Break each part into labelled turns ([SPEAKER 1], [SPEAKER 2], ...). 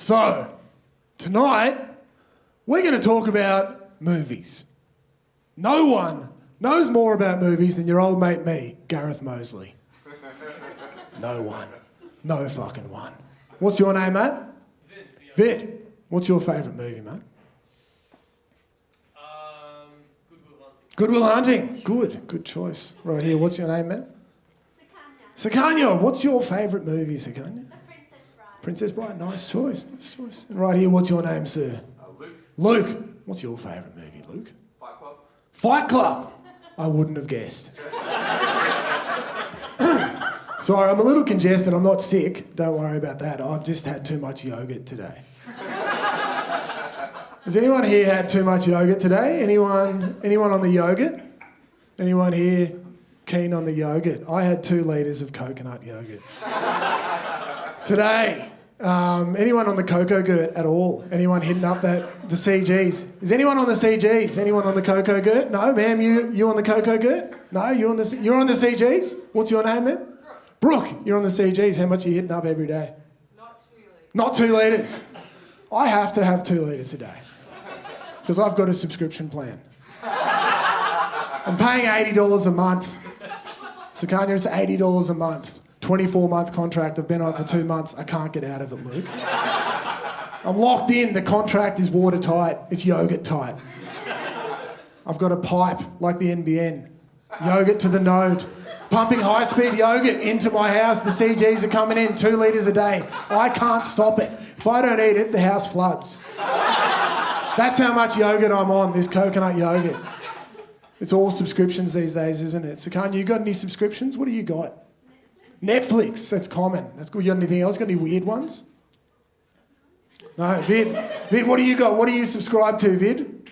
[SPEAKER 1] So, tonight, we're going to talk about movies. No one knows more about movies than your old mate me, Gareth Mosley. No one. No fucking one. What's your name, mate? Vid. What's your favourite movie, mate? Good Will Hunting. Good choice. Right here, what's your name, mate? Sakanya. What's your favourite movie, Sakanya? Princess Bride. Nice choice. And right here, what's your name, sir? Luke. What's your favourite movie, Luke? Fight Club. I wouldn't have guessed. Sorry, I'm a little congested. I'm not sick. Don't worry about that. I've just had too much yogurt today. Has anyone here had too much yogurt today? Anyone on the yogurt? Anyone here keen on the yogurt? I had 2 litres of coconut yogurt today. Anyone on the cocoa gurt at all? Anyone hitting up the CGs? Is anyone on the CGs? Anyone on the cocoa gurt? No, ma'am. You on the cocoa gurt? No, you're on the CGs. What's your name, ma'am? Brooke. You're on the CGs. How much are you hitting up every day? Not 2 litres. I have to have 2 litres a day because I've got a subscription plan. I'm paying $80 a month. Sakanya, it's $80 a month. 24-month contract. I've been on it for 2 months. I can't get out of it, Luke. I'm locked in. The contract is watertight. It's yogurt tight. I've got a pipe like the NBN. Yogurt to the node. Pumping high-speed yogurt into my house. The CGs are coming in 2 litres a day. I can't stop it. If I don't eat it, the house floods. That's how much yogurt I'm on, this coconut yogurt. It's all subscriptions these days, isn't it? Sakanya, you got any subscriptions? What do you got? Netflix, that's common. That's good. You got anything else? Got any weird ones? No, Vid, what do you got? What do you subscribe to, Vid?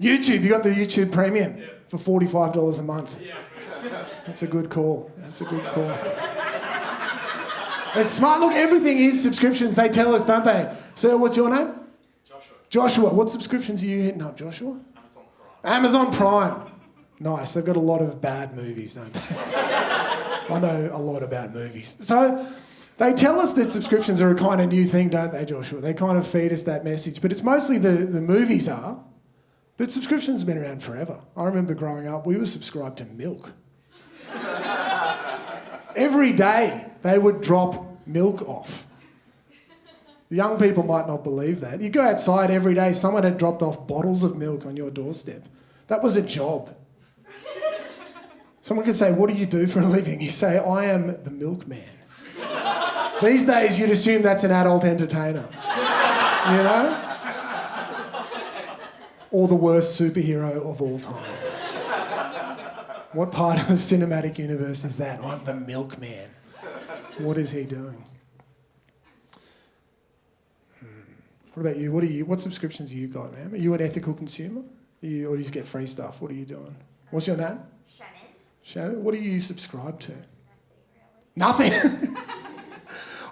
[SPEAKER 1] YouTube. You got the YouTube Premium for $45 a month. Yeah. That's a good call. It's smart. Look, everything is subscriptions. They tell us, don't they? Sir, what's your name? Joshua. What subscriptions are you hitting up, Joshua? Amazon Prime. Nice. They've got a lot of bad movies, don't they? I know a lot about movies. So they tell us that subscriptions are a kind of new thing, don't they, Joshua? They kind of feed us that message. But it's mostly the movies are. But subscriptions have been around forever. I remember growing up, we were subscribed to milk. Every day they would drop milk off. The young people might not believe that. You go outside every day, someone had dropped off bottles of milk on your doorstep. That was a job. Someone could say, what do you do for a living? You say, I am the milkman. These days, you'd assume that's an adult entertainer. You know? Or the worst superhero of all time. What part of the cinematic universe is that? I'm the milkman. What is he doing? What about you? What subscriptions have you got, ma'am? Are you an ethical consumer? Or do you just get free stuff? What are you doing? What's your name? Shannon, what do you subscribe to? Nothing.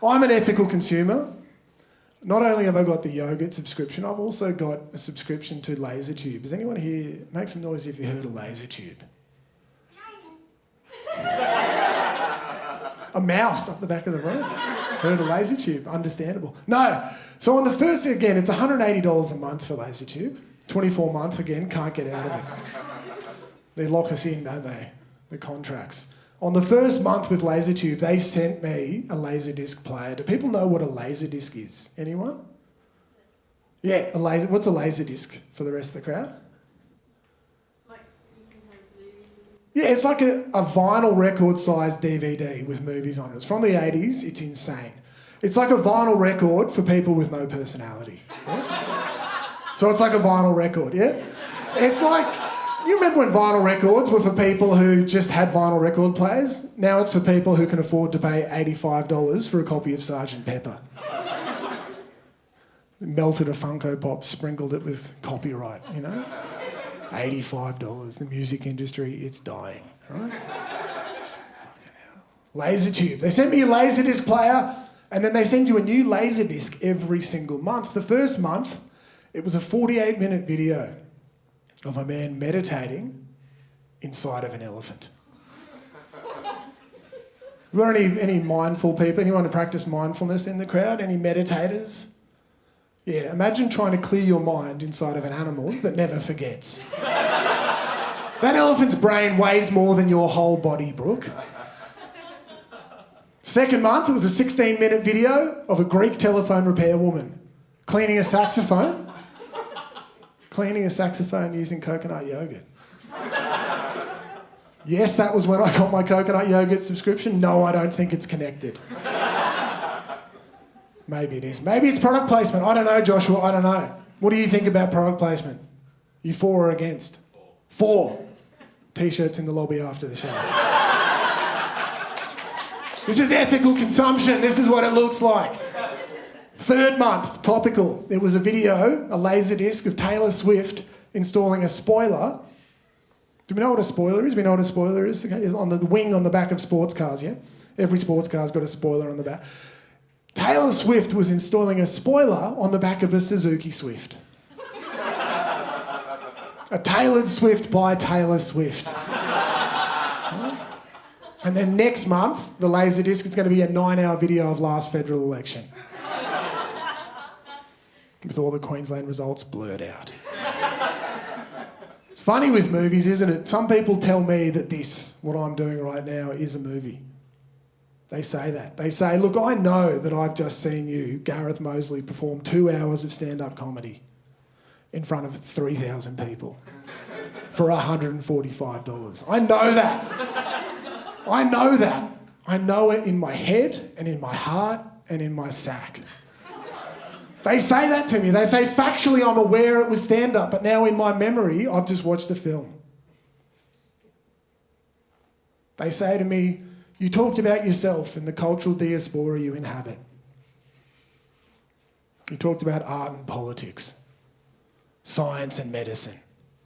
[SPEAKER 1] I'm an ethical consumer. Not only have I got the yogurt subscription, I've also got a subscription to LaserTube. Does anyone here make some noise if you heard of LaserTube? A mouse up the back of the room. Heard of LaserTube? Understandable. No. So on the first, again, it's $180 a month for LaserTube. 24 months, again, can't get out of it. They lock us in, don't they? The contracts. On the first month with LaserTube, they sent me a Laserdisc player. Do people know what a Laserdisc is? Anyone? Yeah, what's a Laserdisc for the rest of the crowd?
[SPEAKER 2] Like you can have movies.
[SPEAKER 1] Yeah, it's like a vinyl record-sized DVD with movies on it. It's from the 80s. It's insane. It's like a vinyl record for people with no personality. Yeah? So it's like a vinyl record, yeah? It's like... You remember when vinyl records were for people who just had vinyl record players? Now it's for people who can afford to pay $85 for a copy of Sgt. Pepper. Melted a Funko Pop, sprinkled it with copyright, you know? $85. The music industry, it's dying, right? Fucking hell. LaserTube. They sent me a Laserdisc player and then they send you a new Laserdisc every single month. The first month, it was a 48-minute video of a man meditating inside of an elephant. You got any mindful people? Anyone to practice mindfulness in the crowd? Any meditators? Yeah, imagine trying to clear your mind inside of an animal that never forgets. That elephant's brain weighs more than your whole body, Brooke. Second month, it was a 16-minute video of a Greek telephone repair woman cleaning a saxophone. Cleaning a saxophone using coconut yogurt. Yes, that was when I got my coconut yogurt subscription. No, I don't think it's connected. Maybe it is. Maybe it's product placement. I don't know, Joshua. I don't know. What do you think about product placement? You for or against? For. T-shirts in the lobby after the show. This is ethical consumption. This is what it looks like. Third month, topical. It was a video, a laser disc of Taylor Swift installing a spoiler. Do we know what a spoiler is? We know what a spoiler is? Okay, it's on the wing on the back of sports cars, yeah? Every sports car's got a spoiler on the back. Taylor Swift was installing a spoiler on the back of a Suzuki Swift. A tailored Swift by Taylor Swift. And then next month, the Laserdisc, it's going to be a 9-hour video of last federal election. With all the Queensland results blurred out. It's funny with movies, isn't it? Some people tell me that this, what I'm doing right now, is a movie. They say that. They say, look, I know that I've just seen you, Gareth Mosley, perform 2 hours of stand-up comedy in front of 3,000 people for $145. I know that. I know that. I know it in my head and in my heart and in my sack. They say that to me. They say factually I'm aware it was stand-up, but now in my memory I've just watched a film. They say to me, you talked about yourself and the cultural diaspora you inhabit. You talked about art and politics, science and medicine.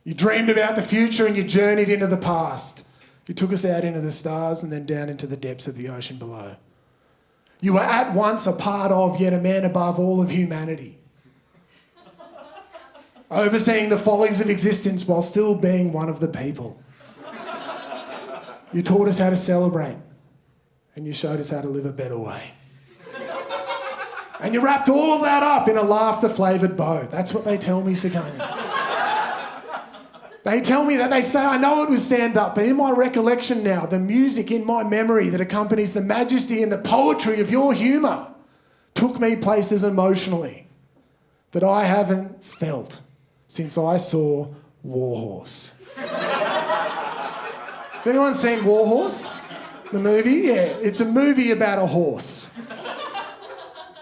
[SPEAKER 1] You dreamed about the future and you journeyed into the past. You took us out into the stars and then down into the depths of the ocean below. You were at once a part of, yet a man above all of humanity. Overseeing the follies of existence while still being one of the people. You taught us how to celebrate and you showed us how to live a better way. And you wrapped all of that up in a laughter-flavoured bow. That's what they tell me, Sakani. They tell me that, they say, I know it was stand-up, but in my recollection now, the music in my memory that accompanies the majesty and the poetry of your humour took me places emotionally that I haven't felt since I saw Warhorse. Has anyone seen Warhorse? The movie? Yeah, it's a movie about a horse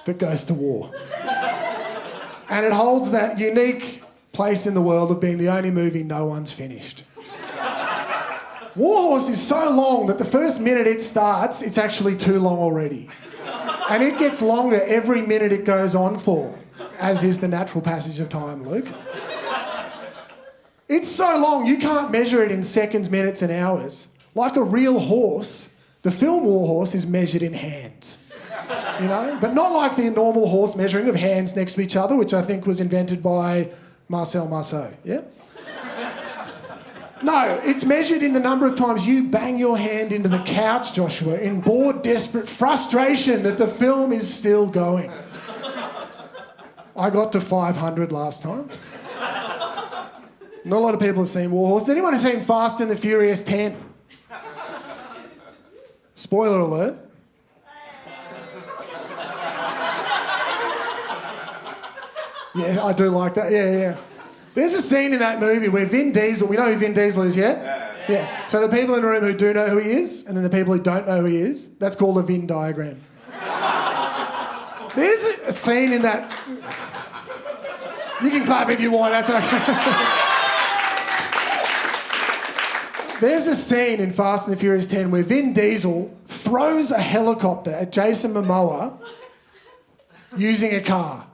[SPEAKER 1] that goes to war. And it holds that unique place in the world of being the only movie no one's finished. Warhorse is so long that the first minute it starts, it's actually too long already. And it gets longer every minute it goes on for, as is the natural passage of time, Luke. It's so long, you can't measure it in seconds, minutes and hours. Like a real horse, the film Warhorse is measured in hands. You know? But not like the normal horse measuring of hands next to each other, which I think was invented by Marcel Marceau, yeah? No, it's measured in the number of times you bang your hand into the couch, Joshua, in bored, desperate frustration that the film is still going. I got to 500 last time. Not a lot of people have seen Warhorse. Has anyone seen Fast and the Furious 10? Spoiler alert. Yeah, I do like that. Yeah. There's a scene in that movie where Vin Diesel, we know who Vin Diesel is, yeah? Yeah. So the people in the room who do know who he is, and then the people who don't know who he is, that's called a Venn diagram. There's a scene in that... You can clap if you want, that's okay. There's a scene in Fast and the Furious 10 where Vin Diesel throws a helicopter at Jason Momoa using a car.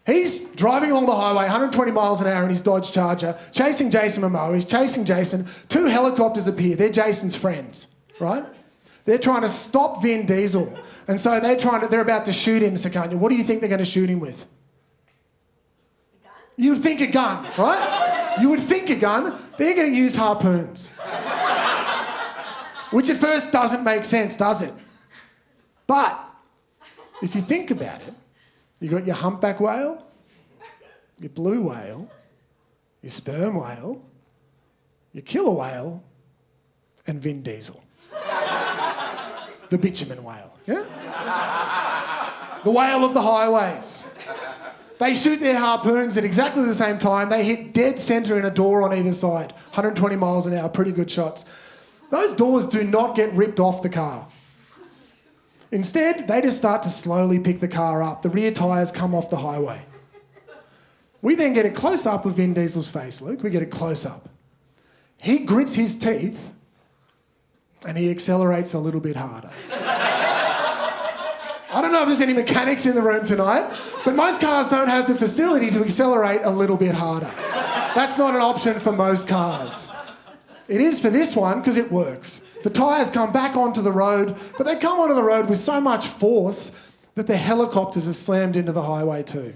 [SPEAKER 1] He's driving along the highway, 120 miles an hour in his Dodge Charger, chasing Jason Momoa. He's chasing Jason. 2 helicopters appear. They're Jason's friends, right? They're trying to stop Vin Diesel. And so they're about to shoot him, Sakanya. What do you think they're going to shoot him with?
[SPEAKER 2] A gun?
[SPEAKER 1] You would think a gun, right? You would think a gun. They're going to use harpoons. Which at first doesn't make sense, does it? But if you think about it, You got your humpback whale, your blue whale, your sperm whale, your killer whale, and Vin Diesel. The bitumen whale, yeah? The whale of the highways. They shoot their harpoons at exactly the same time. They hit dead centre in a door on either side. 120 miles an hour, pretty good shots. Those doors do not get ripped off the car. Instead, they just start to slowly pick the car up. The rear tyres come off the highway. We then get a close-up of Vin Diesel's face, Luke. We get a close-up. He grits his teeth and he accelerates a little bit harder. I don't know if there's any mechanics in the room tonight, but most cars don't have the facility to accelerate a little bit harder. That's not an option for most cars. It is for this one because it works. The tyres come back onto the road, but they come onto the road with so much force that the helicopters are slammed into the highway too.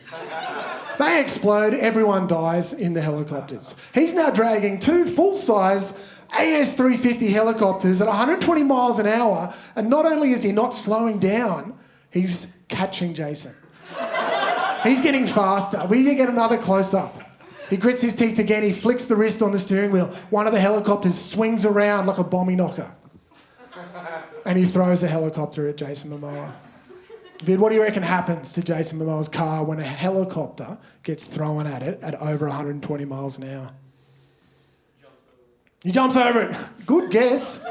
[SPEAKER 1] They explode, everyone dies in the helicopters. He's now dragging 2 full-size AS350 helicopters at 120 miles an hour, and not only is he not slowing down, he's catching Jason. He's getting faster. We get another close-up. He grits his teeth again, he flicks the wrist on the steering wheel. One of the helicopters swings around like a bombie knocker. And he throws a helicopter at Jason Momoa. Vid, what do you reckon happens to Jason Momoa's car when a helicopter gets thrown at it at over 120 miles an hour? He jumps over it. Good guess.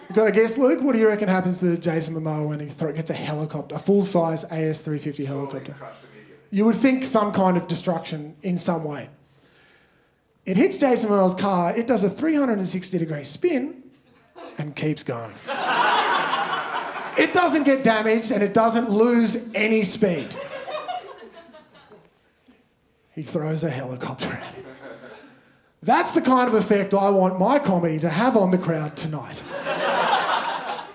[SPEAKER 1] You got a guess, Luke? What do you reckon happens to Jason Momoa when he gets a helicopter, a full-size AS350 helicopter? You would think some kind of destruction in some way. It hits Jason Momoa's car, it does a 360-degree spin and keeps going. It doesn't get damaged and it doesn't lose any speed. He throws a helicopter at him. That's the kind of effect I want my comedy to have on the crowd tonight.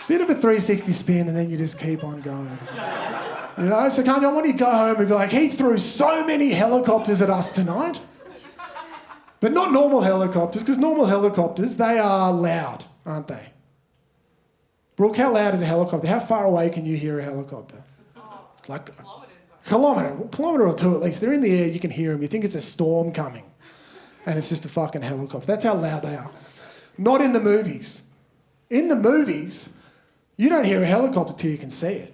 [SPEAKER 1] Bit of a 360 spin and then you just keep on going. You know, so I want you to go home and be like, he threw so many helicopters at us tonight. But not normal helicopters, because normal helicopters, they are loud, aren't they? Brooke, how loud is a helicopter? How far away can you hear a helicopter? Like a kilometre or two at least. They're in the air, you can hear them. You think it's a storm coming. And it's just a fucking helicopter. That's how loud they are. Not in the movies. In the movies, you don't hear a helicopter till you can see it.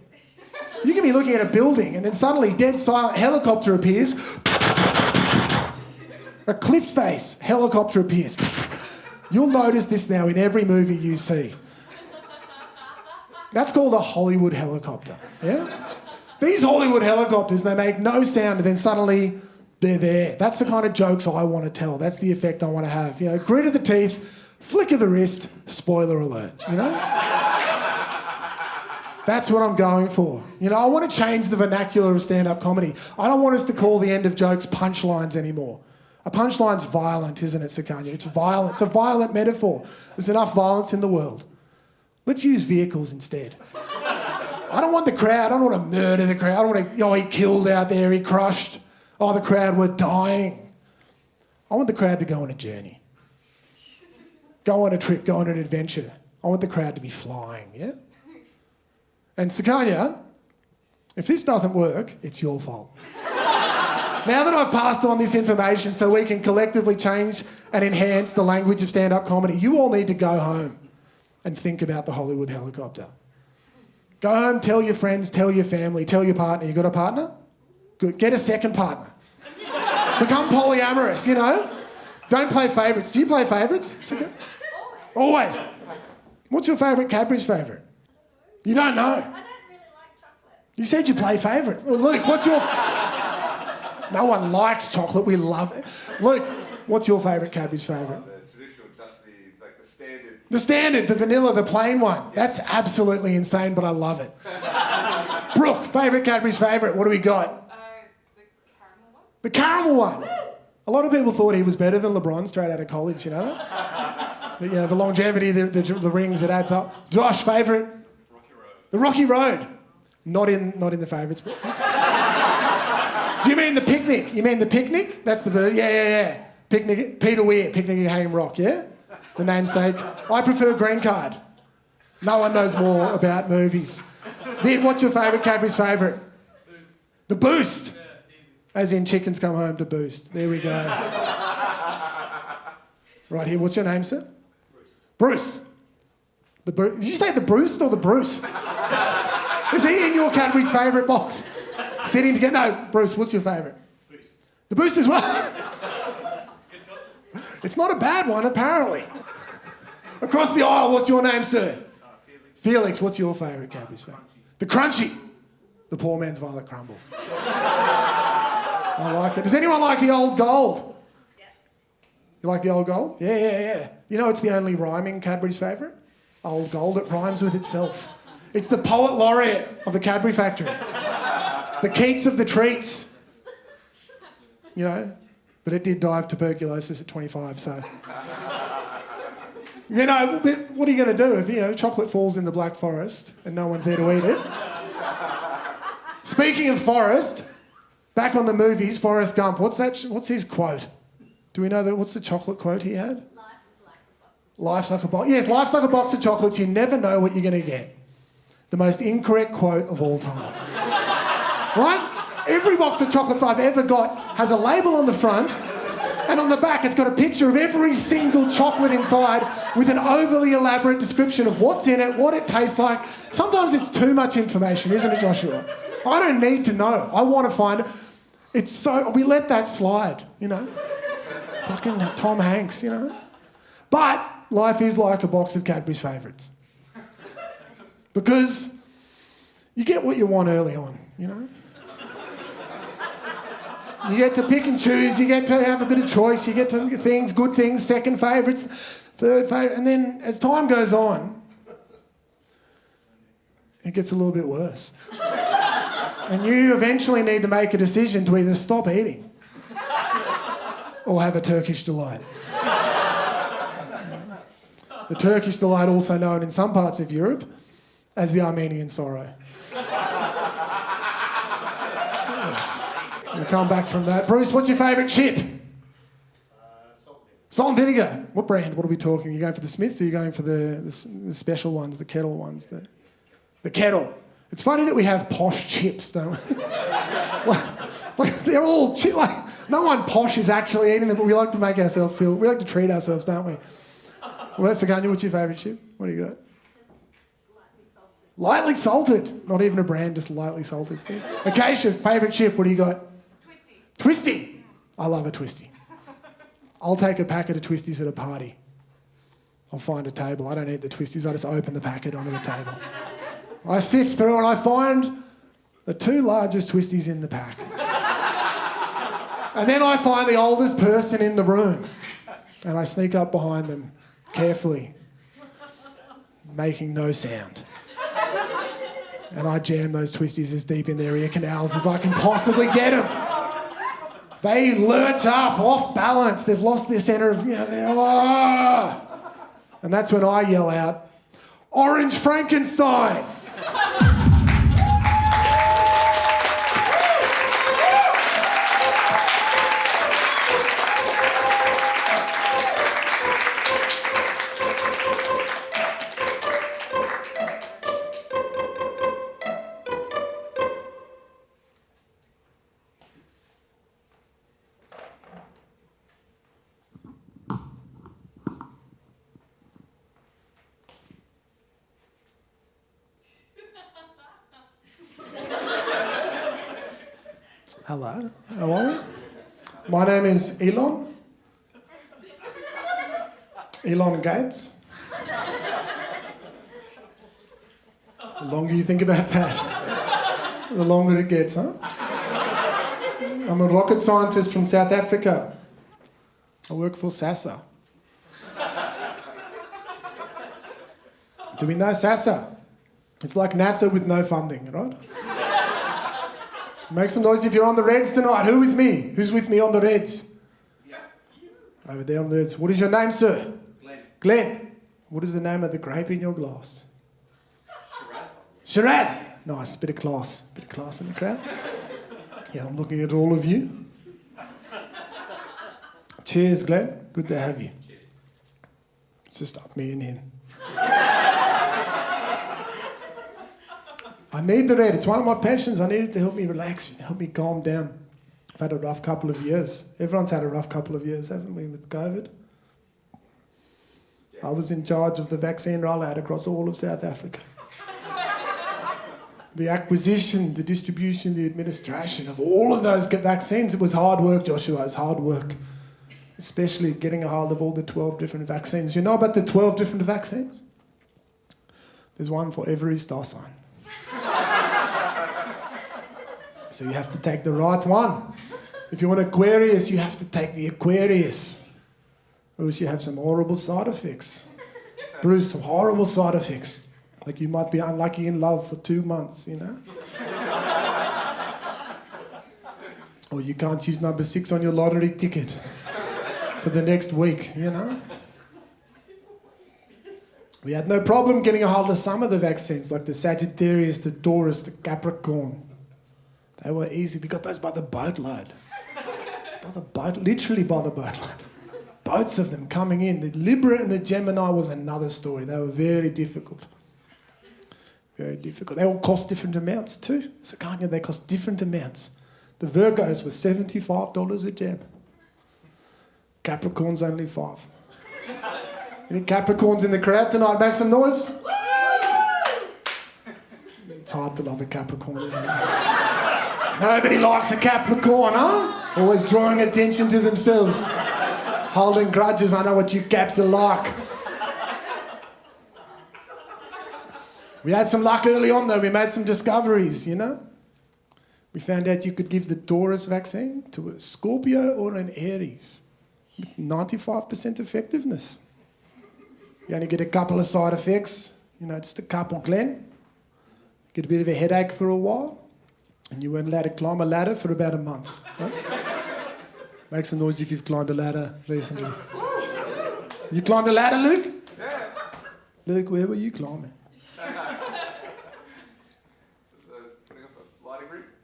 [SPEAKER 1] You can be looking at a building and then suddenly dead silent helicopter appears. A cliff face helicopter appears. You'll notice this now in every movie you see. That's called a Hollywood helicopter, yeah? These Hollywood helicopters, they make no sound and then suddenly they're there. That's the kind of jokes I want to tell. That's the effect I want to have. You know, grit of the teeth, flick of the wrist, spoiler alert, you know? That's what I'm going for. You know, I want to change the vernacular of stand-up comedy. I don't want us to call the end of jokes punchlines anymore. A punchline's violent, isn't it, Sukanya? It's violent. It's a violent metaphor. There's enough violence in the world. Let's use vehicles instead. I don't want the crowd. I don't want to murder the crowd. I don't want to, oh, he killed out there, he crushed. Oh, the crowd were dying. I want the crowd to go on a journey. Go on a trip, go on an adventure. I want the crowd to be flying, yeah? And Sukanya, if this doesn't work, it's your fault. Now that I've passed on this information so we can collectively change and enhance the language of stand-up comedy, you all need to go home and think about the Hollywood helicopter. Go home, tell your friends, tell your family, tell your partner. You got a partner? Good. Get a second partner. Become polyamorous, you know? Don't play favourites. Do you play favourites? Always. What's your favourite Cadbury's favourite? You don't know?
[SPEAKER 2] I don't really like chocolate.
[SPEAKER 1] You said you play favourites. Well, Luke, what's your... No one likes chocolate. We love it. Luke, what's your favourite Cadbury's favourite?
[SPEAKER 3] The traditional, just the standard.
[SPEAKER 1] The standard, the vanilla, the plain one. That's absolutely insane, but I love it. Brooke, favourite Cadbury's favourite. What do we got?
[SPEAKER 2] The caramel one.
[SPEAKER 1] The caramel one. A lot of people thought he was better than LeBron straight out of college, you know? But, you know, the longevity, the rings, it adds up. Josh, favourite?
[SPEAKER 3] Rocky Road.
[SPEAKER 1] The Rocky Road. Not in the favourites. But... Do you mean the picnic? You mean the picnic? That's the verb. Yeah. Picnic. Peter Weir, Picnic at Hayham Rock, yeah? The namesake. I prefer Green Card. No one knows more about movies. Vid, what's your favourite Cadbury's favourite? The Boost. As in chickens come home to boost. There we go. Right here. What's your name, sir? Bruce. Did you say the Bruce or the Bruce? Is he in your Cadbury's favourite box? Sitting together? No, Bruce, what's your favourite?
[SPEAKER 4] Boost.
[SPEAKER 1] The Boost as well? It's not a bad one, apparently. Across the aisle, what's your name, sir?
[SPEAKER 4] Felix.
[SPEAKER 1] Felix, what's your favourite Cadbury's favourite? The Crunchy. The poor man's Violet Crumble. I like it. Does anyone like the Old Gold?
[SPEAKER 2] Yes.
[SPEAKER 1] You like the Old Gold? Yeah. You know it's the only rhyming Cadbury's favourite? Old Gold, it rhymes with itself. It's the poet laureate of the Cadbury factory. The Keats of the treats. You know, but it did die of tuberculosis at 25, so... You know, what are you going to do if, you know, chocolate falls in the Black Forest and no one's there to eat it? Speaking of forest, back on the movies, Forrest Gump, what's his quote? Do we know what's the chocolate quote he had? Life's like a box. Yes, life's like a box of chocolates. You never know what you're going to get. The most incorrect quote of all time. Right? Every box of chocolates I've ever got has a label on the front, and on the back it's got a picture of every single chocolate inside with an overly elaborate description of what's in it, what it tastes like. Sometimes it's too much information, isn't it, Joshua? I don't need to know. I want to find it. We let that slide, you know. Fucking Tom Hanks, you know. But life is like a box of Cadbury's favourites. Because you get what you want early on, you know. You get to pick and choose, you get to have a bit of choice, you get to things, good things, second favourites, third favourite, and then as time goes on, it gets a little bit worse. And you eventually need to make a decision to either stop eating or have a Turkish delight. The Turkish delight, also known in some parts of Europe as the Armenian sorrow. Yes. We'll come back from that. Bruce, what's your favourite chip? Salt and vinegar. What brand? What are we talking? Are you going for the Smiths or are you going for the special ones, the kettle ones? The kettle. It's funny that we have posh chips, don't we? like they're all chip. Like no one posh is actually eating them, but we like to make ourselves feel. We like to treat ourselves, don't we? Well, that's Saganya. What's your favourite chip? What do you got? Lightly salted. Not even a brand, just lightly salted. Acacia, favourite chip. What do you got? Twisty. I love a Twisty. I'll take a packet of Twisties at a party. I'll find a table. I don't eat the Twisties. I just open the packet onto the table. I sift through and I find the two largest Twisties in the pack. And then I find the oldest person in the room. And I sneak up behind them carefully, making no sound. And I jam those Twisties as deep in their ear canals as I can possibly get them. They lurch up, off balance. They've lost their centre of, and that's when I yell out, "Orange Frankenstein!" Hello, how are we? My name is Elon. Elon Gates. The longer you think about that, the longer it gets, huh? I'm a rocket scientist from South Africa. I work for SASA. Do we know SASA? It's like NASA with no funding, right? Make some noise if you're on the Reds tonight. Who with me? Who's with me on the Reds? Yeah. Over there on the Reds. What is your name, sir? Glenn. What is the name of the grape in your glass? Shiraz. Nice. Bit of class. Bit of class in the crowd. Yeah, I'm looking at all of you. Cheers, Glenn. Good to have you. Cheers. It's just up me and him. I need the red. It's one of my passions. I need it to help me relax, help me calm down. I've had a rough couple of years. Everyone's had a rough couple of years, haven't we, with COVID? I was in charge of the vaccine rollout across all of South Africa. The acquisition, the distribution, the administration of all of those vaccines, it was hard work, Joshua. It was hard work. Especially getting a hold of all the 12 different vaccines. You know about the 12 different vaccines? There's one for every star sign. So you have to take the right one. If you want Aquarius, you have to take the Aquarius. Or else you have some horrible side effects. Bruce, some horrible side effects. Like you might be unlucky in love for 2 months, you know? Or you can't choose number 6 on your lottery ticket for the next week, you know? We had no problem getting a hold of some of the vaccines, like the Sagittarius, the Taurus, the Capricorn. They were easy. We got those by the boatload. By the boat, literally by the boatload. Boats of them coming in. The Libra and the Gemini was another story. They were very difficult. Very difficult. They all cost different amounts too. So can't you? They cost different amounts. The Virgos were $75 a jab. Capricorn's only $5. Any Capricorns in the crowd tonight? Make some noise. It's hard to love a Capricorn, isn't it? Nobody likes a Capricorn, huh? Always drawing attention to themselves. Holding grudges. I know what you Caps are like. We had some luck early on, though. We made some discoveries, you know. We found out you could give the Taurus vaccine to a Scorpio or an Aries with 95% effectiveness. You only get a couple of side effects, you know, just a couple, Glenn. Get a bit of a headache for a while, and you weren't allowed to climb a ladder for about a month. Right? Make some noise if you've climbed a ladder recently. You climbed a ladder, Luke?
[SPEAKER 3] Yeah.
[SPEAKER 1] Luke, where were you climbing?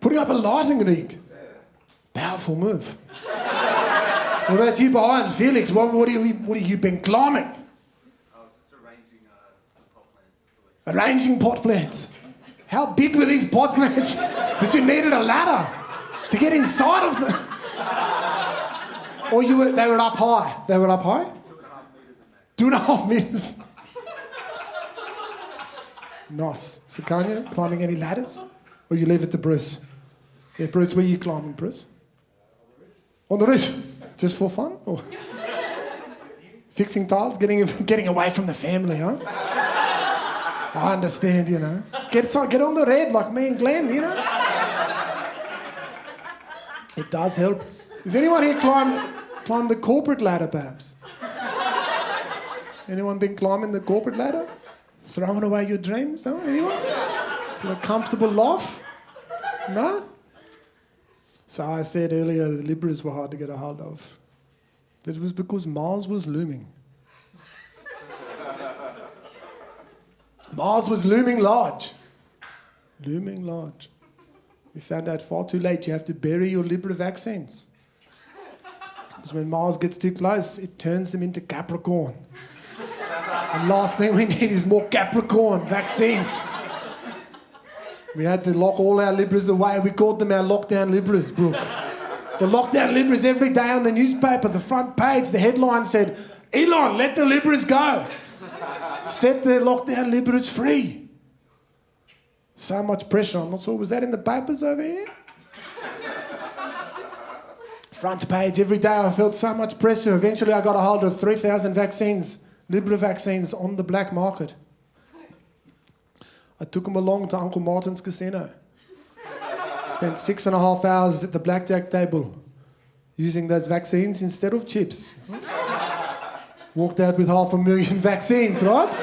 [SPEAKER 1] Putting up a lighting rig.
[SPEAKER 3] Yeah.
[SPEAKER 1] Powerful move. What about you behind, Felix? What have you been climbing?
[SPEAKER 4] I was just arranging some pot plants at Sellick.
[SPEAKER 1] Arranging pot plants. How big were these pot plants that you needed a ladder to get inside of them? Or they were up high? They were up high? 2.5 meters. Nice. Sakanya, climbing any ladders? Or you leave it to Bruce? Yeah, Bruce, where are you climbing, Bruce? On the roof? Just for fun? Or fixing tiles? Getting away from the family, huh? I understand, you know. Get on the red like me and Glenn, you know. It does help. Has anyone here climbed the corporate ladder, perhaps? Anyone been climbing the corporate ladder? Throwing away your dreams, huh? Anyone? For a comfortable life? No? So I said earlier the Libras were hard to get a hold of. That was because Mars was looming. Mars was looming large. Looming large. We found out far too late you have to bury your Libra vaccines. Because when Mars gets too close, it turns them into Capricorn. And last thing we need is more Capricorn vaccines. We had to lock all our Libras away. We called them our lockdown Libras, Brooke. The lockdown Libras every day on the newspaper, the front page, the headline said, Elon, let the Libras go. Set the lockdown Libras free. So much pressure. I'm not sure, was that in the papers over here? Front page every day. I felt so much pressure. Eventually I got a hold of 3,000 vaccines, Libra vaccines on the black market. I took them along to Uncle Marlton's casino. Spent 6.5 hours at the blackjack table using those vaccines instead of chips. Walked out with 500,000 vaccines, right?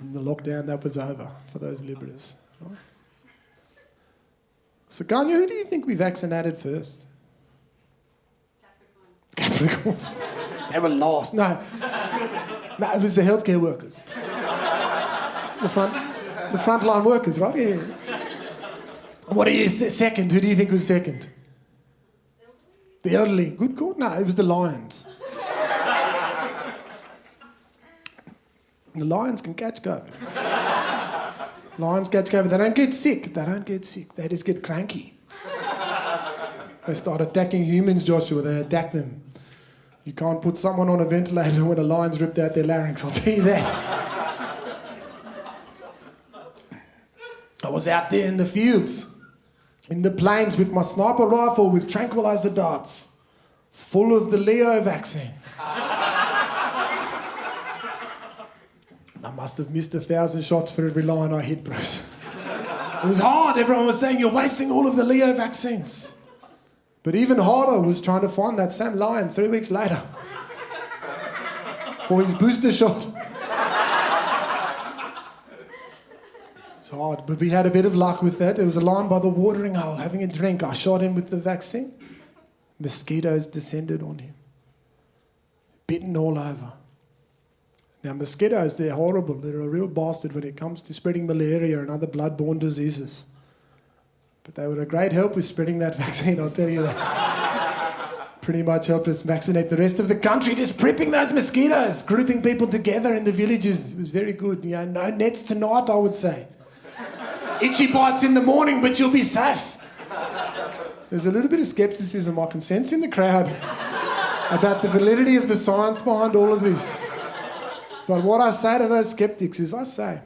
[SPEAKER 1] In the lockdown, that was over for those Libras. Right? So, Kanye, who do you think we vaccinated first? Capricorns. They were last. No, it was the healthcare workers. The frontline workers, right? Yeah. What are you second? Who do you think was second? The elderly. Good call. No, it was the lions. The lions can catch COVID. Lions catch COVID. They don't get sick. They just get cranky. They start attacking humans, Joshua. They attack them. You can't put someone on a ventilator when a lion's ripped out their larynx, I'll tell you that. I was out there in the fields, in the plains with my sniper rifle with tranquilizer darts, full of the Leo vaccine. I must have missed 1,000 shots for every lion I hit, Bruce. It was hard. Everyone was saying, you're wasting all of the Leo vaccines. But even harder was trying to find that same lion 3 weeks later for his booster shot. It's hard, but we had a bit of luck with that. There was a lion by the watering hole having a drink. I shot him with the vaccine. Mosquitoes descended on him. Bitten all over. Now, mosquitoes, they're horrible. They're a real bastard when it comes to spreading malaria and other blood-borne diseases. But they were a great help with spreading that vaccine, I'll tell you that. Pretty much helped us vaccinate the rest of the country, just prepping those mosquitoes, grouping people together in the villages. It was very good. You know, no nets tonight, I would say. Itchy bites in the morning, but you'll be safe. There's a little bit of scepticism I can sense in the crowd about the validity of the science behind all of this. But what I say to those skeptics is, I say,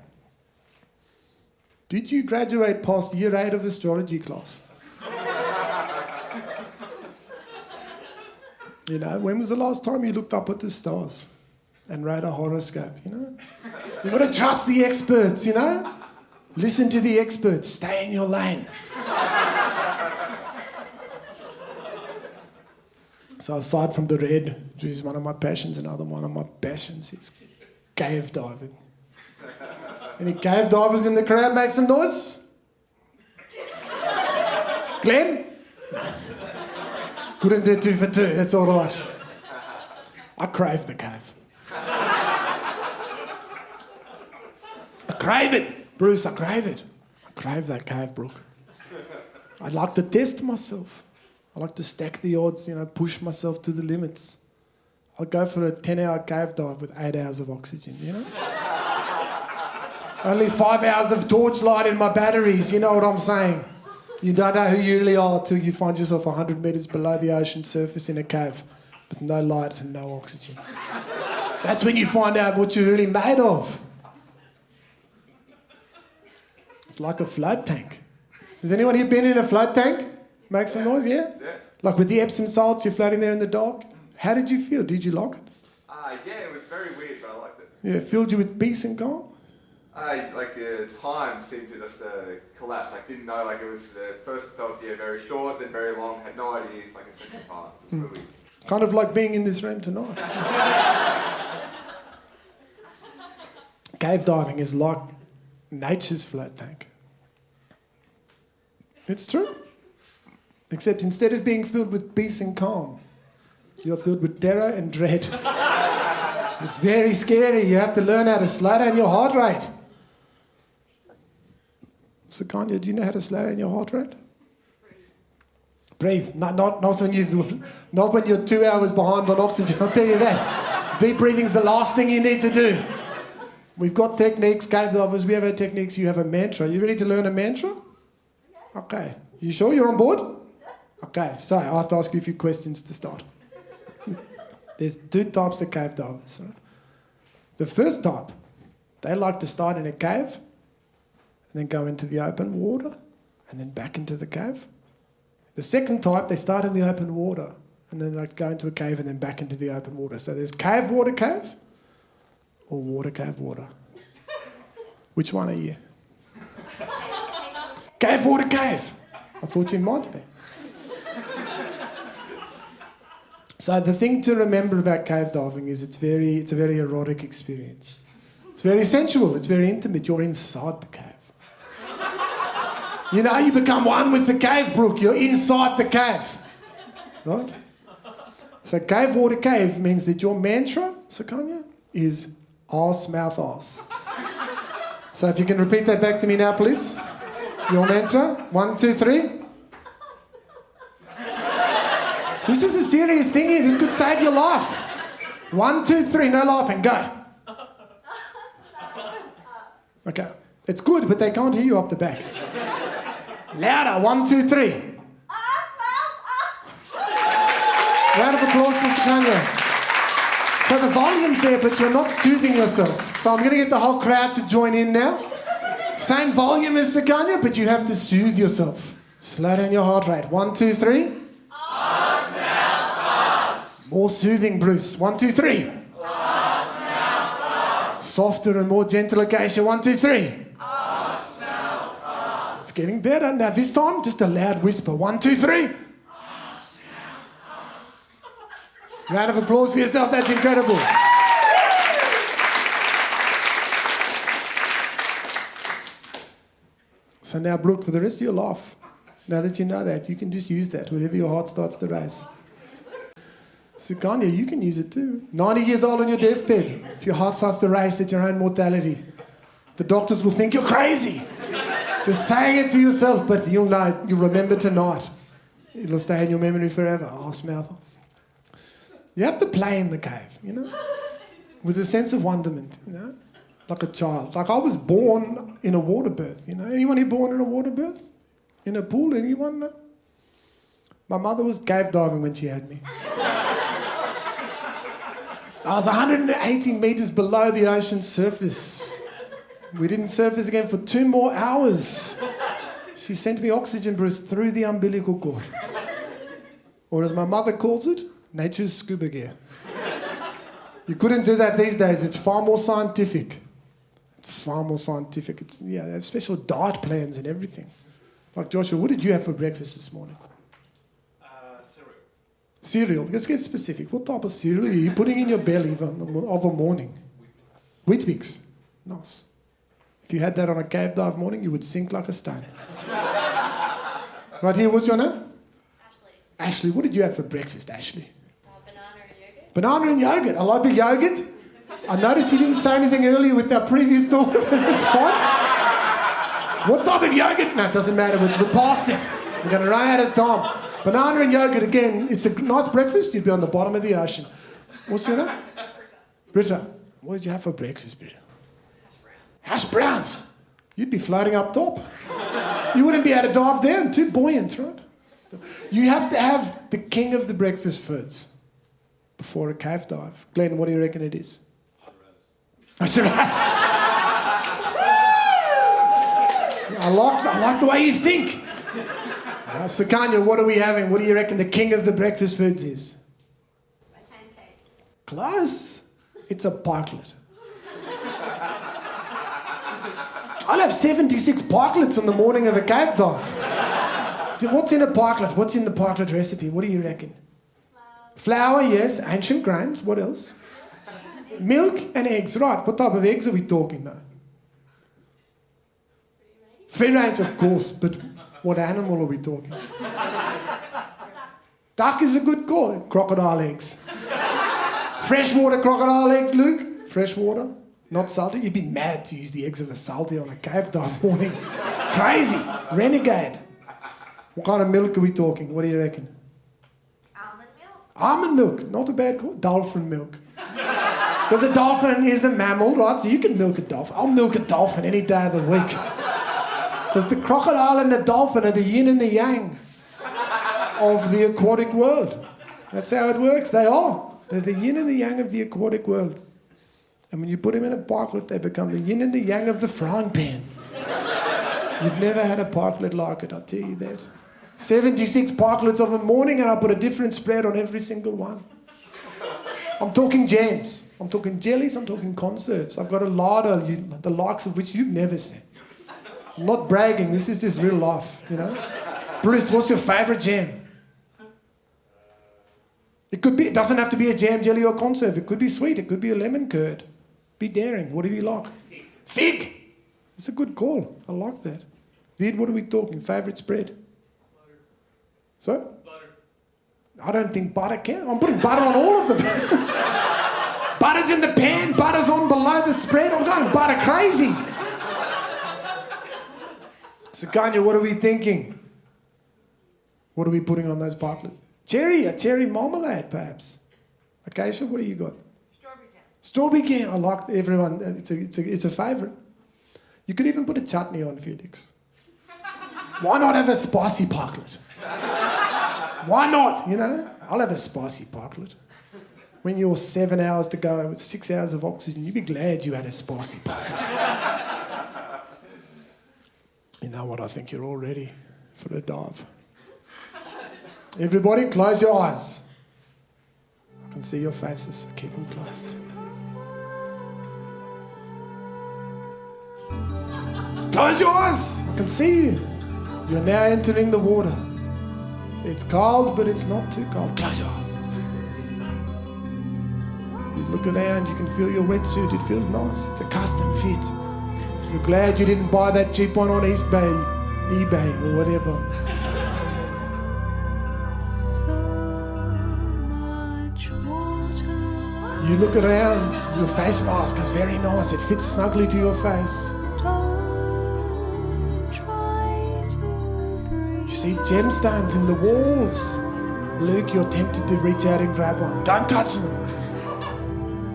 [SPEAKER 1] did you graduate past year 8 of astrology class? You know, when was the last time you looked up at the stars and read a horoscope, you know? You've got to trust the experts, you know? Listen to the experts. Stay in your lane. So aside from the red, which is one of my passions, another one of my passions is cave diving. Any cave divers in the crowd? Make some noise. Glenn? No. Couldn't do 2 for 2. That's all right. I crave the cave. I crave it. Bruce, I crave it. I crave that cave, Brooke. I'd like to test myself. I like to stack the odds, you know, push myself to the limits. I'll go for a 10-hour cave dive with 8 hours of oxygen, you know? Only 5 hours of torchlight in my batteries, you know what I'm saying? You don't know who you really are till you find yourself 100 metres below the ocean surface in a cave with no light and no oxygen. That's when you find out what you're really made of. It's like a float tank. Has anyone here been in a float tank? Make some noise, yeah?
[SPEAKER 3] Yeah.
[SPEAKER 1] Like with the Epsom salts, you're floating there in the dark. How did you feel? Did you like it?
[SPEAKER 3] Yeah, it was very weird, but I liked it.
[SPEAKER 1] Yeah, it filled you with peace and calm?
[SPEAKER 3] Time seemed to just collapse. I didn't know, it was first felt very short, then very long. Had no idea, a sense of time. It was really...
[SPEAKER 1] Kind of like being in this room tonight. Cave diving is like nature's float tank. It's true. Except instead of being filled with peace and calm, you're filled with terror and dread. It's very scary. You have to learn how to slow down your heart rate. So, Kanye, do you know how to slow down your heart rate? Breathe. Not when you're 2 hours behind on oxygen, I'll tell you that. Deep breathing's the last thing you need to do. We've got techniques, cave divers, we have our techniques, you have a mantra. You ready to learn a mantra? Okay. You sure you're on board? Okay, so I have to ask you a few questions to start. There's 2 types of cave divers. Right? The first type, they like to start in a cave and then go into the open water and then back into the cave. The second type, they start in the open water and then they go into a cave and then back into the open water. So there's cave or water cave water. Which one are you? Cave water cave. I thought you might be. So the thing to remember about cave diving is it's a very erotic experience. It's very sensual, it's very intimate. You're inside the cave. You know, you become one with the cave, Brooke. You're inside the cave. Right? So cave, water, cave means that your mantra, Sukanya, is arse, mouth, arse. So if you can repeat that back to me now, please. Your mantra. 1, 2, 3. This is a serious thing here. This could save your life. 1, 2, 3. No laughing. Go. Okay. It's good, but they can't hear you up the back. Louder. 1, 2, 3. Round of applause for Sakanya. So the volume's there, but you're not soothing yourself. So I'm going to get the whole crowd to join in now. Same volume as Sakanya, but you have to soothe yourself. Slow down your heart rate. 1, 2, 3. More soothing, Bruce. 1, 2, 3. Softer and more gentle, Acacia. 1, 2, 3. It's getting better. Now this time, just a loud whisper. 1, 2, 3. Round of applause for yourself. That's incredible. So now, Brooke, for the rest of your life, now that you know that, you can just use that whenever your heart starts to race. Sukanya, you can use it too. 90 years old on your deathbed. If your heart starts to race at your own mortality, the doctors will think you're crazy. Just saying it to yourself, but you'll know, you'll remember tonight. It'll stay in your memory forever. Arse mouth. You have to play in the cave, you know, with a sense of wonderment, you know, like a child. Like I was born in a water birth, you know. Anyone here born in a water birth? In a pool? Anyone? No? My mother was cave diving when she had me. I was 180 metres below the ocean's surface. We didn't surface again for 2 more hours. She sent me oxygen, Bruce, through the umbilical cord. Or as my mother calls it, nature's scuba gear. You couldn't do that these days. It's far more scientific. It's far more scientific. They have special diet plans and everything. Like Joshua, what did you have for breakfast this morning?
[SPEAKER 4] Cereal.
[SPEAKER 1] Cereal. Let's get specific. What type of cereal are you putting in your belly of a morning? Wheat Bix. Nice. If you had that on a cave dive morning, you would sink like a stone. Right here, what's your name?
[SPEAKER 2] Ashley.
[SPEAKER 1] Ashley, what did you have for breakfast, Ashley?
[SPEAKER 2] Banana and yogurt.
[SPEAKER 1] Banana and yogurt. I like the yogurt. I noticed you didn't say anything earlier with our previous talk. That's fine. What type of yogurt? No, it doesn't matter. We're past it. We're going to run out of time. Banana and yogurt, again, it's a nice breakfast. You'd be on the bottom of the ocean. What's your name? Britta. What did you have for breakfast, Britta? Hash browns. You'd be floating up top. You wouldn't be able to dive down. Too buoyant, right? You have to have the king of the breakfast foods before a cave dive. Glenn, what do you reckon it is? Shiraz. I like the way you think. Now, Sukanya, what are we having? What do you reckon the king of the breakfast foods is?
[SPEAKER 2] Pancakes.
[SPEAKER 1] Close. It's a pikelet. I'll have 76 pikelets on the morning of a cave dive. What's in a pikelet? What's in the pikelet recipe? What do you reckon? Flour, yes. Ancient grains. What else? Milk and eggs. Right. What type of eggs are we talking though? Free range, of course. But what animal are we talking? Duck is a good call. Crocodile eggs. Freshwater crocodile eggs, Luke. Freshwater. Not salty. You'd be mad to use the eggs of a salty on a cave dive morning. Crazy. Renegade. What kind of milk are we talking? What do you reckon?
[SPEAKER 2] Almond milk.
[SPEAKER 1] Almond milk. Not a bad call. Dolphin milk. Because a dolphin is a mammal, right? So you can milk a dolphin. I'll milk a dolphin any day of the week. Because the crocodile and the dolphin are the yin and the yang of the aquatic world. That's how it works. They are. They're the yin and the yang of the aquatic world. And when you put them in a pikelet, they become the yin and the yang of the frying pan. You've never had a pikelet like it, I'll tell you that. 76 pikelets of a morning, and I put a different spread on every single one. I'm talking jams. I'm talking jellies. I'm talking conserves. I've got a larder, the likes of which you've never seen. I'm not bragging. This is just real life, you know. Bruce, what's your favourite jam? It could be. It doesn't have to be a jam, jelly, or conserve. It could be sweet. It could be a lemon curd. Be daring. Whatever you like. Fig. It's a good call. I like that. Vid, what are we talking? Favourite spread?
[SPEAKER 4] Butter.
[SPEAKER 1] So?
[SPEAKER 4] Butter.
[SPEAKER 1] I don't think butter can. I'm putting butter on all of them. Butter's in the pan. Butter's on below the spread. I'm going butter crazy. Sukanya, what are we thinking? What are we putting on those pikelets? Cherry, a cherry marmalade, perhaps. Acacia, what do you got?
[SPEAKER 2] Strawberry jam.
[SPEAKER 1] Strawberry jam. I like everyone. It's a favourite. You could even put a chutney on, Felix. Why not have a spicy parklet? Why not, you know? I'll have a spicy parklet. When you're 7 hours to go with 6 hours of oxygen, you'd be glad you had a spicy parklet. You know what? I think you're all ready for a dive. Everybody, close your eyes. I can see your faces, so keep them closed. Close your eyes. I can see you. You're now entering the water. It's cold, but it's not too cold. Close your eyes. You look around, you can feel your wetsuit. It feels nice. It's a custom fit. You're glad you didn't buy that cheap one on eBay or whatever. You look around, your face mask is very nice. It fits snugly to your face. You see gemstones in the walls. Luke, you're tempted to reach out and grab one. Don't touch them.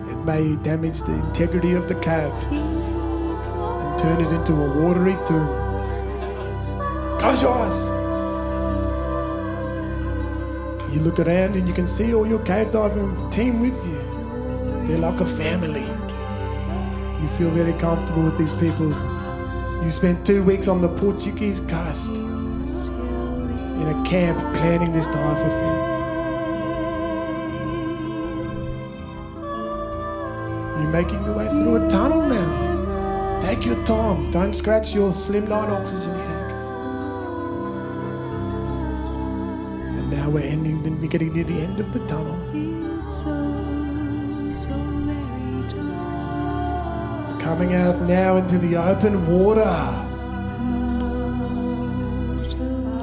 [SPEAKER 1] It may damage the integrity of the cave and turn it into a watery tomb. Close your eyes. You look around and you can see all your cave diving team with you. They're like a family. You feel very comfortable with these people. You spent 2 weeks on the Portuguese coast in a camp planning this dive with them. You're making your way through a tunnel now. Take your time. Don't scratch your slimline oxygen tank. And now we're getting near the end of the tunnel. Coming out now into the open water.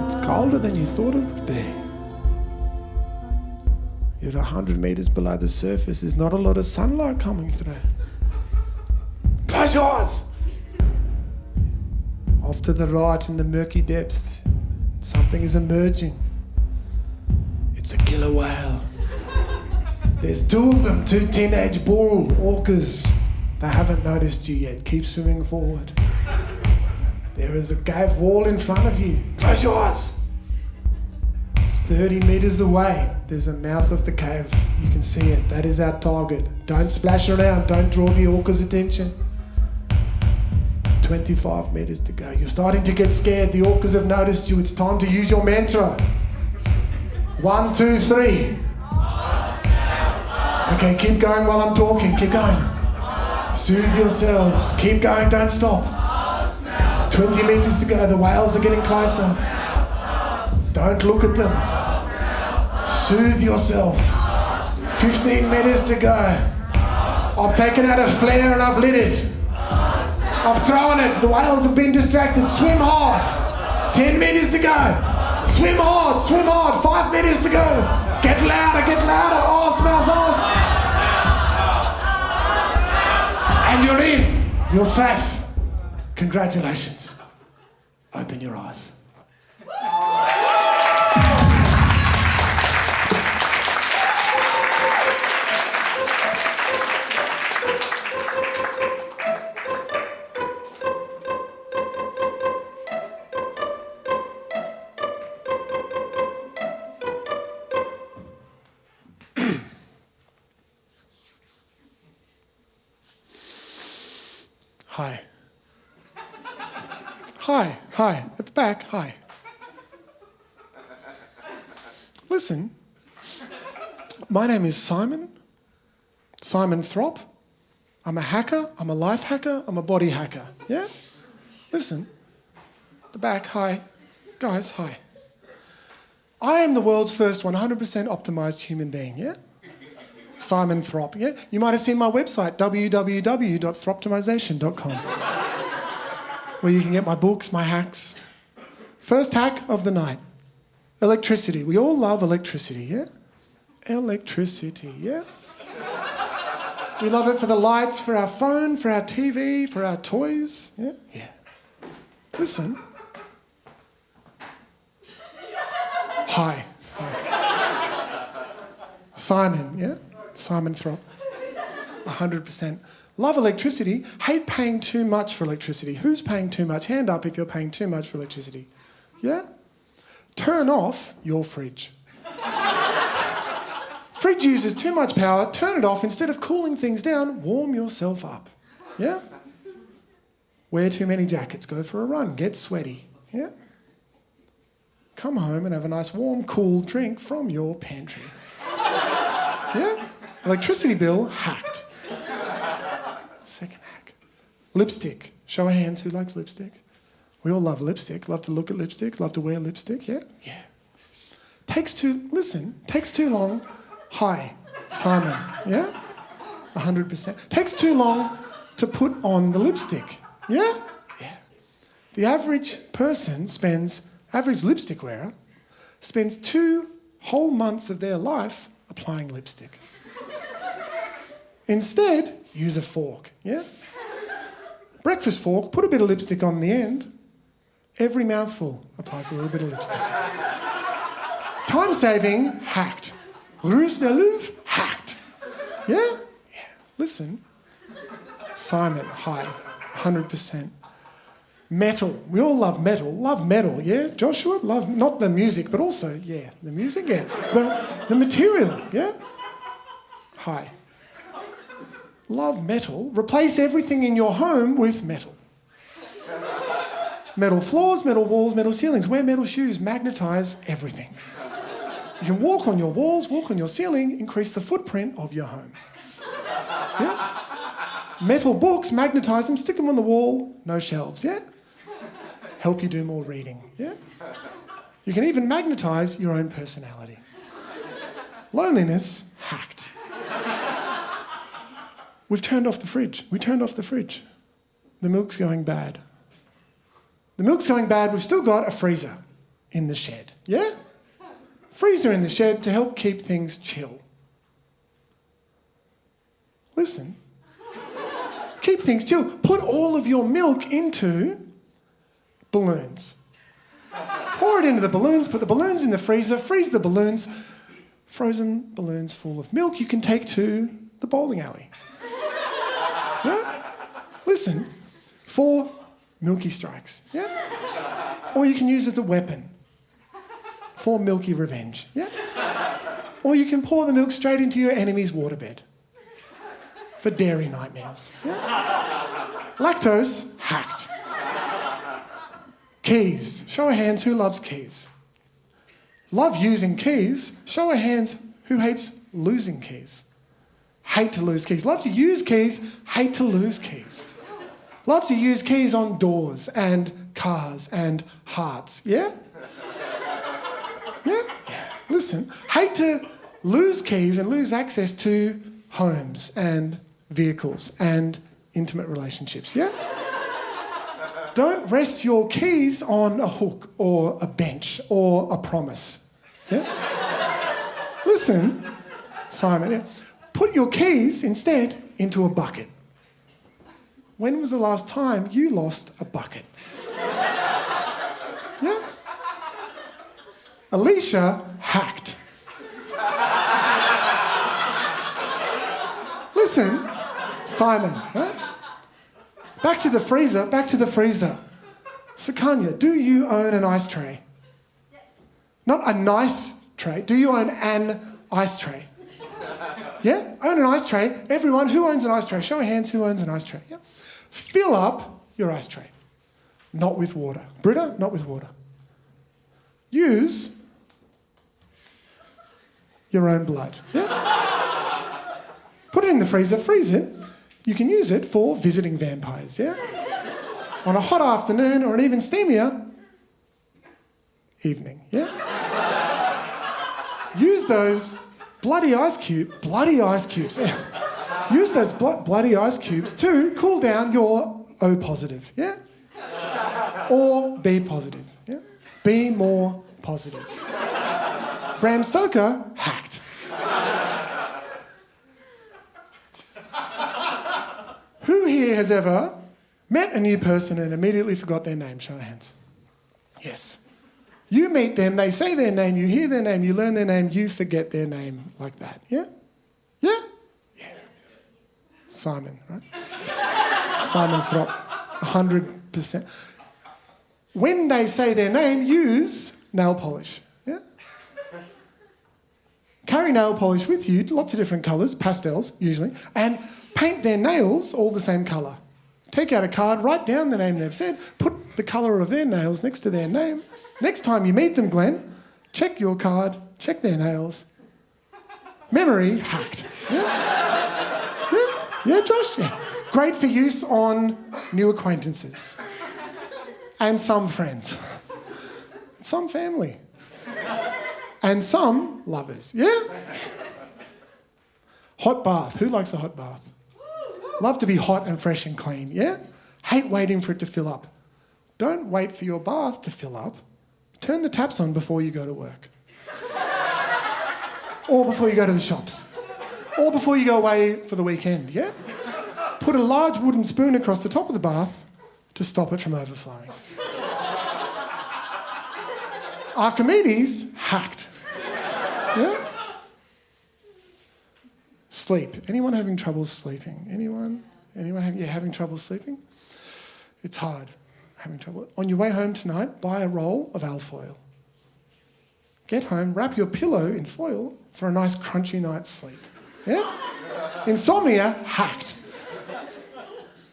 [SPEAKER 1] It's colder than you thought it would be. You're 100 meters below the surface. There's not a lot of sunlight coming through. Close your eyes. Off to the right in the murky depths, something is emerging. It's a killer whale. There's 2 of them, 2 teenage bull orcas. They haven't noticed you yet. Keep swimming forward. There is a cave wall in front of you. Close your eyes. It's 30 meters away. There's a mouth of the cave. You can see it. That is our target. Don't splash around. Don't draw the orca's attention. 25 meters to go. You're starting to get scared. The orcas have noticed you. It's time to use your mantra. 1, 2, 3. Okay, keep going while I'm talking. Keep going. Soothe yourselves. Keep going, don't stop. 20 meters to go. The whales are getting closer. Don't look at them. Soothe yourself. 15 meters to go. I've taken out a flare and I've lit it. I've thrown it. The whales have been distracted. Swim hard. 10 meters to go. Swim hard, swim hard. 5 meters to go. Get louder, get louder. Arse, mouth, arse. And you're in. You're safe. Congratulations. Open your eyes. Hi. Hi. At the back, hi. Listen, my name is Simon Throp. I'm a hacker, I'm a life hacker, I'm a body hacker, yeah? Listen, at the back, hi. Guys, hi. I am the world's first 100% optimized human being, yeah? Simon Throp, yeah? You might have seen my website, www.throptimization.com, where you can get my books, my hacks. First hack of the night, electricity. We all love electricity, yeah? Electricity, yeah? We love it for the lights, for our phone, for our TV, for our toys, yeah? Yeah. Listen. Hi. Simon, yeah? Simon Throp. 100%. Love electricity, hate paying too much for electricity. Who's paying too much? Hand up if you're paying too much for electricity. Yeah? Turn off your fridge. Fridge uses too much power, turn it off. Instead of cooling things down, warm yourself up. Yeah? Wear too many jackets, go for a run, get sweaty. Yeah? Come home and have a nice warm, cool drink from your pantry. Yeah? Electricity bill hacked. Second hack. Lipstick. Show of hands who likes lipstick. We all love lipstick, love to look at lipstick, love to wear lipstick, yeah? Yeah. Takes too long. Hi, Simon, yeah? 100%. Takes too long to put on the lipstick, yeah? Yeah. The average lipstick wearer spends 2 whole months of their life applying lipstick. Instead, use a fork, yeah? Breakfast fork, put a bit of lipstick on the end. Every mouthful applies a little bit of lipstick. Time saving, hacked. Rouge de Louvre, hacked. Yeah? Yeah. Listen. Simon, hi. 100%. Metal. We all love metal. Love metal, yeah? Joshua, love, not the music, but also, yeah, the music, yeah. The material, yeah? Hi. Love metal. Replace everything in your home with metal. Metal floors, metal walls, metal ceilings. Wear metal shoes. Magnetise everything. You can walk on your walls, walk on your ceiling, increase the footprint of your home. Yeah? Metal books, magnetise them, stick them on the wall, no shelves, yeah? Help you do more reading, yeah? You can even magnetise your own personality. Loneliness, hacked. We've turned off the fridge. We turned off the fridge. The milk's going bad. The milk's going bad, we've still got a freezer in the shed, yeah? Freezer in the shed to help keep things chill. Listen. Keep things chill. Put all of your milk into balloons. Pour it into the balloons, put the balloons in the freezer, freeze the balloons. Frozen balloons full of milk you can take to the bowling alley. Yeah? Listen. 4 milky strikes. Yeah? Or you can use it as a weapon. For milky revenge, yeah? Or you can pour the milk straight into your enemy's waterbed. For dairy nightmares, yeah? Lactose, hacked. Keys. Show of hands who loves keys. Love using keys. Show of hands who hates losing keys. Hate to lose keys. Love to use keys, hate to lose keys. Love to use keys on doors and cars and hearts, yeah? Yeah? Yeah. Listen, hate to lose keys and lose access to homes and vehicles and intimate relationships, yeah? Don't rest your keys on a hook or a bench or a promise, yeah? Listen, Simon, yeah? Put your keys instead into a bucket. When was the last time you lost a bucket? Yeah? Alicia, hacked. Listen, Simon, right? Back to the freezer. Sukanya, do you own an ice tray? Not a nice tray. Do you own an ice tray? Yeah? Own an ice tray. Everyone, who owns an ice tray? Show of hands who owns an ice tray. Yeah? Fill up your ice tray. Not with water. Britta, not with water. Use your own blood. Yeah? Put it in the freezer, freeze it. You can use it for visiting vampires, yeah? On a hot afternoon or an even steamier evening, yeah? Use those bloody ice cubes. Yeah. Use those bloody ice cubes to cool down your O positive, yeah? Or B positive, yeah? Be more positive. Bram Stoker, hacked. Who here has ever met a new person and immediately forgot their name? Show of hands. Yes. You meet them, they say their name, you hear their name, you learn their name, you forget their name like that. Yeah? Yeah? Yeah. Simon, right? Simon Throp, 100%. When they say their name, use nail polish, yeah? Carry nail polish with you, lots of different colours, pastels usually, and paint their nails all the same colour. Take out a card, write down the name they've said, put the colour of their nails next to their name. Next time you meet them, Glenn, check your card, check their nails. Memory hacked. Yeah, Josh? Yeah. Great for use on new acquaintances. And some friends. Some family. And some lovers, yeah? Hot bath. Who likes a hot bath? Love to be hot and fresh and clean, yeah? Hate waiting for it to fill up. Don't wait for your bath to fill up. Turn the taps on before you go to work. Or before you go to the shops. Or before you go away for the weekend, yeah? Put a large wooden spoon across the top of the bath to stop it from overflowing. Archimedes hacked. Yeah? Sleep. Anyone having trouble sleeping? Anyone having trouble sleeping? It's hard. Having trouble. On your way home tonight, buy a roll of alfoil. Get home, wrap your pillow in foil for a nice crunchy night's sleep. Yeah? Insomnia hacked.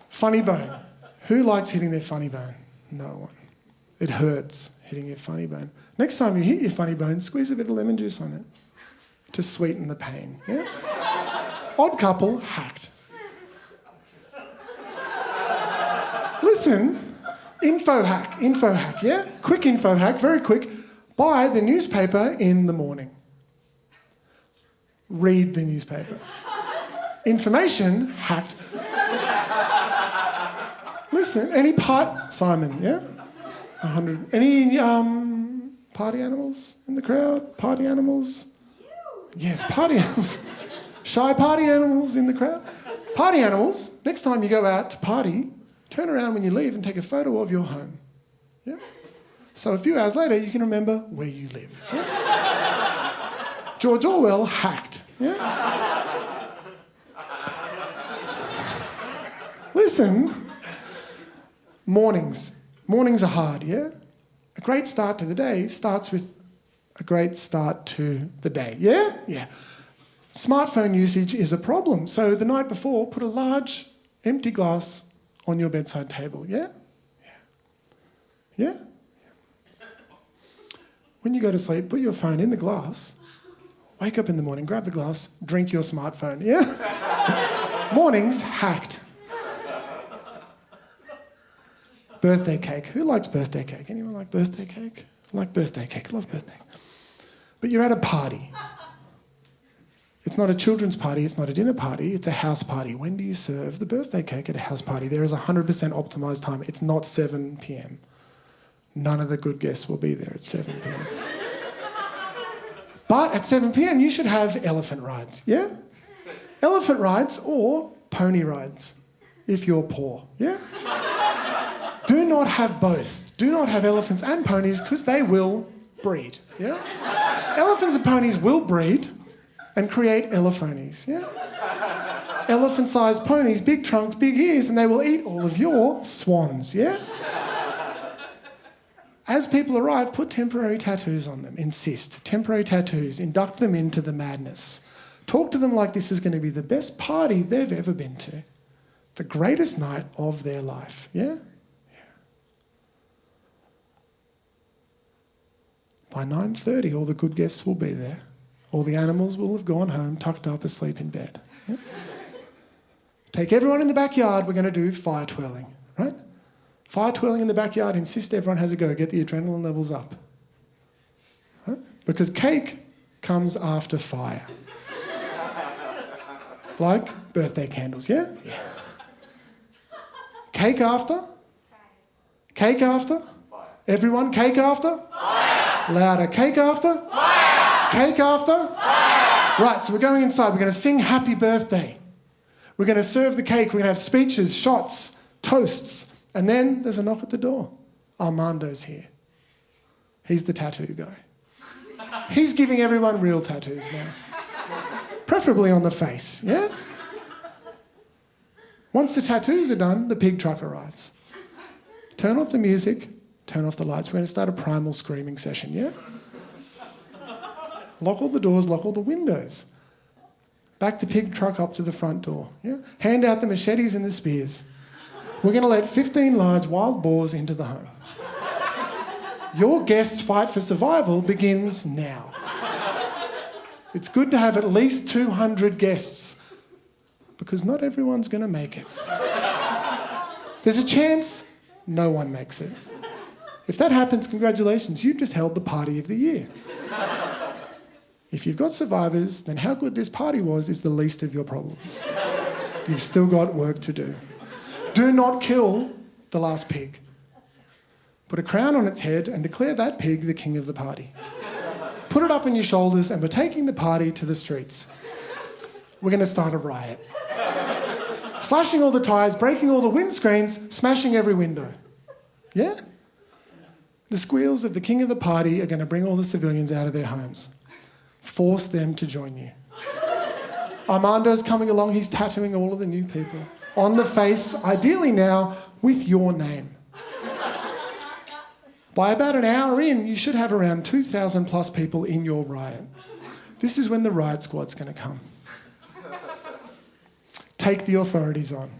[SPEAKER 1] Funny bone. Who likes hitting their funny bone? No one. It hurts hitting your funny bone. Next time you hit your funny bone, squeeze a bit of lemon juice on it to sweeten the pain. Yeah? Odd couple hacked. Listen, info hack, yeah? Quick info hack, very quick. Buy the newspaper in the morning. Read the newspaper. Information hacked. Listen, Simon, yeah? 100. Any party animals in the crowd? Party animals? Yes, party animals. Shy party animals in the crowd? Party animals, next time you go out to party, turn around when you leave and take a photo of your home. Yeah? So a few hours later, you can remember where you live. Yeah? George Orwell hacked. Yeah? Listen, mornings. Mornings are hard, yeah? A great start to the day starts with a great start to the day, yeah? Yeah. Smartphone usage is a problem. So the night before, put a large empty glass on your bedside table, yeah? Yeah? When you go to sleep, put your phone in the glass, wake up in the morning, grab the glass, drink your smartphone, yeah? Mornings hacked. Birthday cake. Who likes birthday cake? Anyone like birthday cake? I like birthday cake. I love birthday. But you're at a party. It's not a children's party. It's not a dinner party. It's a house party. When do you serve the birthday cake at a house party? There is 100% optimised time. It's not 7 p.m. None of the good guests will be there at 7 p.m. But at 7 p.m. you should have elephant rides, yeah? Elephant rides or pony rides if you're poor, yeah? Do not have both. Do not have elephants and ponies because they will breed, yeah? Elephants and ponies will breed and create elephonies, yeah? Elephant-sized ponies, big trunks, big ears, and they will eat all of your swans, yeah? As people arrive, put temporary tattoos on them. Insist. Temporary tattoos. Induct them into the madness. Talk to them like this is going to be the best party they've ever been to. The greatest night of their life, yeah? By 9:30, all the good guests will be there. All the animals will have gone home, tucked up, asleep in bed. Yeah? Take everyone in the backyard, we're going to do fire twirling, right? Fire twirling in the backyard, insist everyone has a go, get the adrenaline levels up. Right? Because cake comes after fire. Like birthday candles, yeah? Yeah. Cake after? Cake after?
[SPEAKER 3] Fire.
[SPEAKER 1] Everyone, cake after?
[SPEAKER 3] Fire.
[SPEAKER 1] Louder. Cake after?
[SPEAKER 3] Fire.
[SPEAKER 1] Cake after?
[SPEAKER 3] Fire.
[SPEAKER 1] Right, so we're going inside. We're going to sing happy birthday. We're going to serve the cake. We're going to have speeches, shots, toasts. And then there's a knock at the door. Armando's here. He's the tattoo guy. He's giving everyone real tattoos now. Preferably on the face, yeah? Once the tattoos are done, the pig truck arrives. Turn off the music, turn off the lights. We're going to start a primal screaming session, yeah? Lock all the doors, lock all the windows. Back the pig truck up to the front door, yeah? Hand out the machetes and the spears. We're going to let 15 large wild boars into the home. Your guest's fight for survival begins now. It's good to have at least 200 guests because not everyone's going to make it. There's a chance no one makes it. If that happens, congratulations, you've just held the party of the year. If you've got survivors, then how good this party was is the least of your problems. You've still got work to do. Do not kill the last pig. Put a crown on its head and declare that pig the king of the party. Put it up on your shoulders and we're taking the party to the streets. We're going to start a riot. Slashing all the tyres, breaking all the windscreens, smashing every window. Yeah? The squeals of the king of the party are going to bring all the civilians out of their homes. Force them to join you. Armando's coming along, he's tattooing all of the new people. On the face, ideally now, with your name. By about an hour in, you should have around 2,000 plus people in your riot. This is when the riot squad's going to come. Take the authorities on.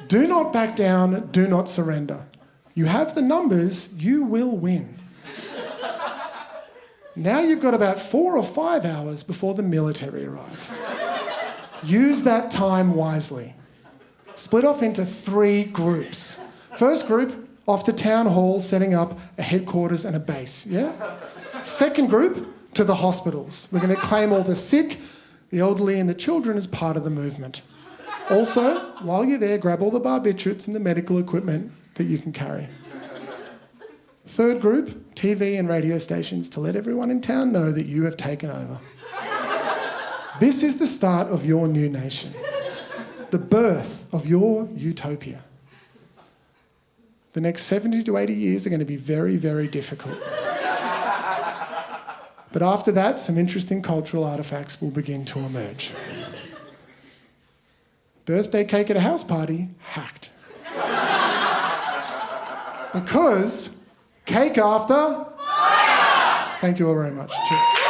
[SPEAKER 1] Do not back down, do not surrender. You have the numbers, you will win. Now you've got about 4 or 5 hours before the military arrive. Use that time wisely. Split off into 3 groups. First group, off to town hall, setting up a headquarters and a base, yeah? Second group, to the hospitals. We're going to claim all the sick, the elderly and the children as part of the movement. Also, while you're there, grab all the barbiturates and the medical equipment that you can carry. Third group, TV and radio stations to let everyone in town know that you have taken over. This is the start of your new nation. The birth of your utopia. The next 70 to 80 years are going to be very, very difficult. But after that, some interesting cultural artefacts will begin to emerge. Birthday cake at a house party, hacked. Because cake after fire! Thank you all very much. Cheers.